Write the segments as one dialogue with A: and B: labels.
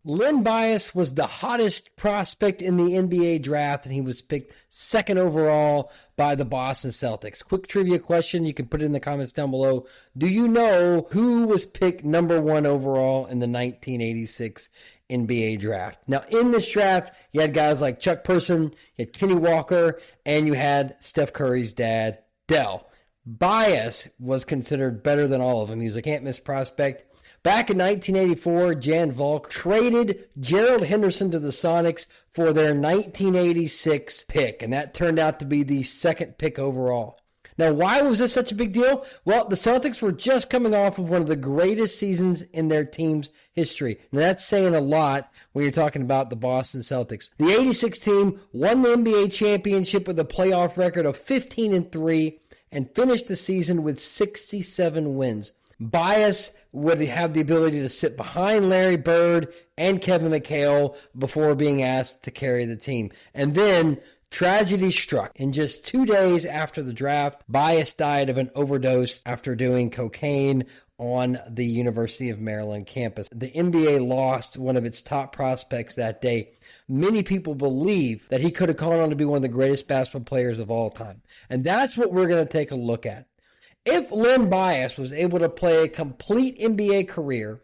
A: Len Bias was the hottest prospect in the NBA draft, and he was picked second overall by the Boston Celtics. Quick trivia question. You can put it in the comments down below. Do you know who was picked number one overall in the 1986 NBA draft? Now, in this draft, you had guys like Chuck Person, you had Kenny Walker, and you had Steph Curry's dad, Dell. Bias was considered better than all of them. He was a can't-miss prospect. Back in 1984, Jan Volk traded Gerald Henderson to the Sonics for their 1986 pick, and that turned out to be the second pick overall. Now, why was this such a big deal? Well, the Celtics were just coming off of one of the greatest seasons in their team's history. Now, that's saying a lot when you're talking about the Boston Celtics. The 86 team won the NBA championship with a playoff record of 15-3 and finished the season with 67 wins. Bias would have the ability to sit behind Larry Bird and Kevin McHale before being asked to carry the team. And then tragedy struck. In just 2 days after the draft, Bias died of an overdose after doing cocaine on the University of Maryland campus. The NBA lost one of its top prospects that day. Many people believe that he could have gone on to be one of the greatest basketball players of all time. And that's what we're going to take a look at. If Len Bias was able to play a complete NBA career,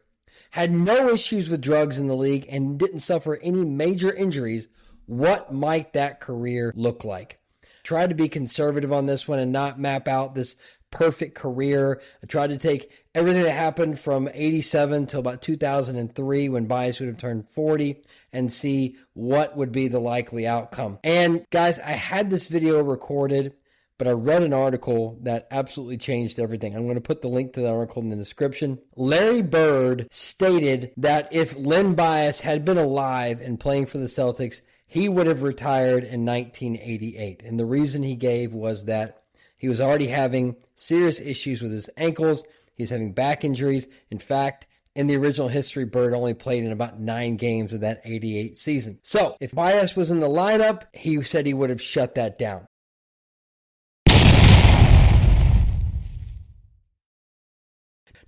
A: had no issues with drugs in the league, and didn't suffer any major injuries, what might that career look like? Tried to be conservative on this one and not map out this perfect career. I tried to take everything that happened from 87 till about 2003 when Bias would have turned 40 and see what would be the likely outcome. And guys, I had this video recorded, but I read an article that absolutely changed everything. I'm going to put the link to the article in the description. Larry Bird stated that if Len Bias had been alive and playing for the Celtics, he would have retired in 1988. And the reason he gave was that he was already having serious issues with his ankles. He was having back injuries. In fact, in the original history, Bird only played in about 9 games of that 88 season. So if Bias was in the lineup, he said he would have shut that down.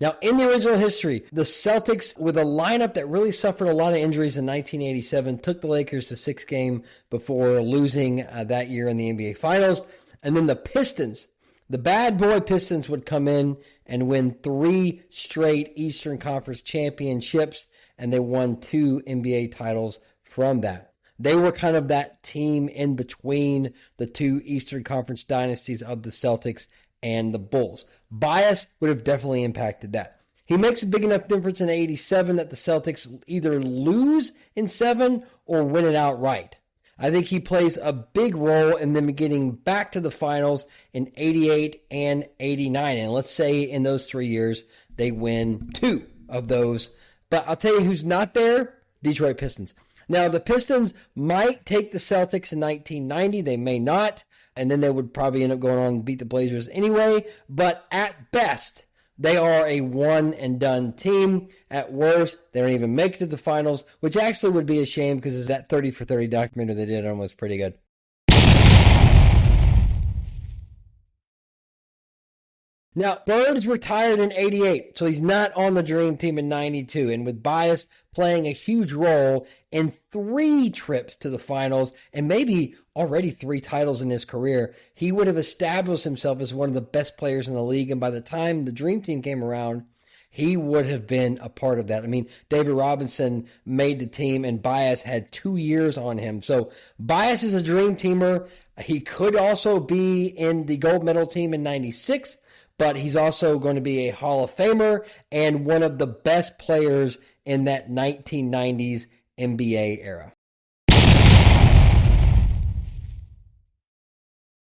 A: Now, in the original history, the Celtics, with a lineup that really suffered a lot of injuries in 1987, took the Lakers to 6 games before losing that year in the NBA Finals. And then the Pistons, the bad boy Pistons, would come in and win 3 straight Eastern Conference championships, and they won 2 NBA titles from that. They were kind of that team in between the 2 Eastern Conference dynasties of the Celtics and the Bulls. Bias would have definitely impacted that. He makes a big enough difference in 87 that the Celtics either lose in 7 or win it outright. I think he plays a big role in them getting back to the finals in 88 and 89. And let's say in those 3 years, they win 2 of those. But I'll tell you who's not there, Detroit Pistons. Now, the Pistons might take the Celtics in 1990. They may not. And then they would probably end up going on and beat the Blazers anyway. But at best, they are a one-and-done team. At worst, they don't even make it to the finals, which actually would be a shame because that 30 for 30 documentary they did on was pretty good. Now, Bird is retired in 88, so he's not on the Dream Team in 92. And with Bias playing a huge role in 3 trips to the finals and maybe already 3 titles in his career, he would have established himself as one of the best players in the league. And by the time the Dream Team came around, he would have been a part of that. I mean, David Robinson made the team and Bias had 2 years on him. So Bias is a Dream Teamer. He could also be in the gold medal team in 96. But he's also going to be a Hall of Famer and one of the best players in that 1990s NBA era.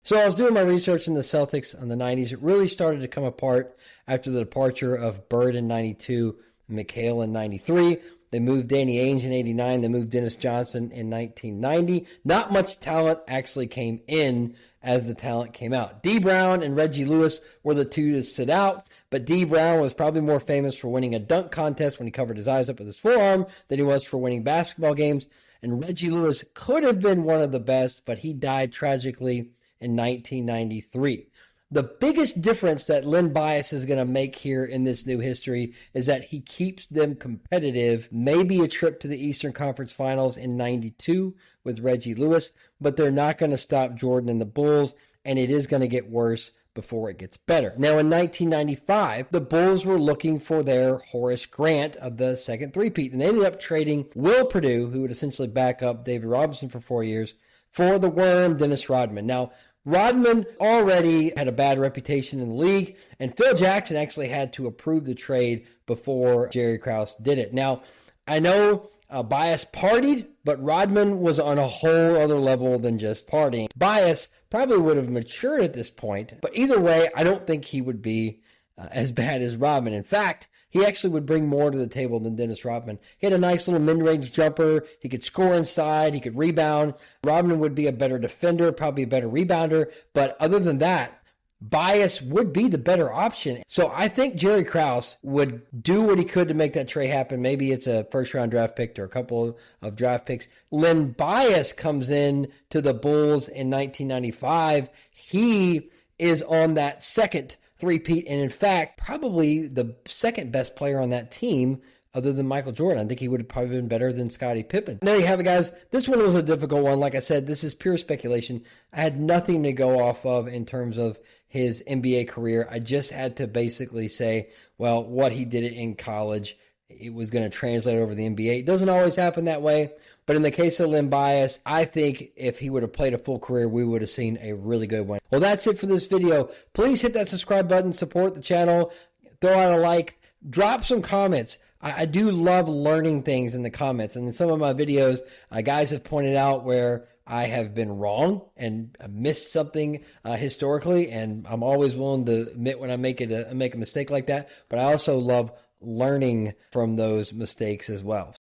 A: So I was doing my research in the Celtics in the 90s. It really started to come apart after the departure of Bird in 92, McHale in 93. They moved Danny Ainge in 89. They moved Dennis Johnson in 1990. Not much talent actually came in as the talent came out. D. Brown and Reggie Lewis were the 2 to sit out, but D. Brown was probably more famous for winning a dunk contest when he covered his eyes up with his forearm than he was for winning basketball games. And Reggie Lewis could have been one of the best, but he died tragically in 1993. The biggest difference that Len Bias is going to make here in this new history is that he keeps them competitive. Maybe a trip to the Eastern Conference Finals in 92 with Reggie Lewis, but they're not going to stop Jordan and the Bulls, and it is going to get worse before it gets better. Now, in 1995, the Bulls were looking for their Horace Grant of the second three-peat, and they ended up trading Will Perdue, who would essentially back up David Robinson for 4 years, for the Worm, Dennis Rodman. Now, Rodman already had a bad reputation in the league, and Phil Jackson actually had to approve the trade before Jerry Krause did it. Now, I know Bias partied, but Rodman was on a whole other level than just partying. Bias probably would have matured at this point, but either way, I don't think he would be as bad as Rodman. In fact, he actually would bring more to the table than Dennis Rodman. He had a nice little mid-range jumper. He could score inside. He could rebound. Rodman would be a better defender, probably a better rebounder. But other than that, Bias would be the better option. So I think Jerry Krause would do what he could to make that trade happen. Maybe it's a first-round draft pick or a couple of draft picks. Len Bias comes in to the Bulls in 1995. He is on that second three-peat, and in fact, probably the second best player on that team other than Michael Jordan. I think he would have probably been better than Scottie Pippen. There you have it, guys. This one was a difficult one. Like I said, this is pure speculation. I had nothing to go off of in terms of his NBA career. I just had to basically say, well, what he did in college, it was going to translate over the NBA. It doesn't always happen that way, but in the case of Len Bias, I think if he would have played a full career, we would have seen a really good one. Well, that's it for this video. Please hit that subscribe button, support the channel, throw out a like, drop some comments. I do love learning things in the comments, and in some of my videos, guys have pointed out where I have been wrong and missed something historically, and I'm always willing to admit when I make a mistake like that, but I also love learning from those mistakes as well.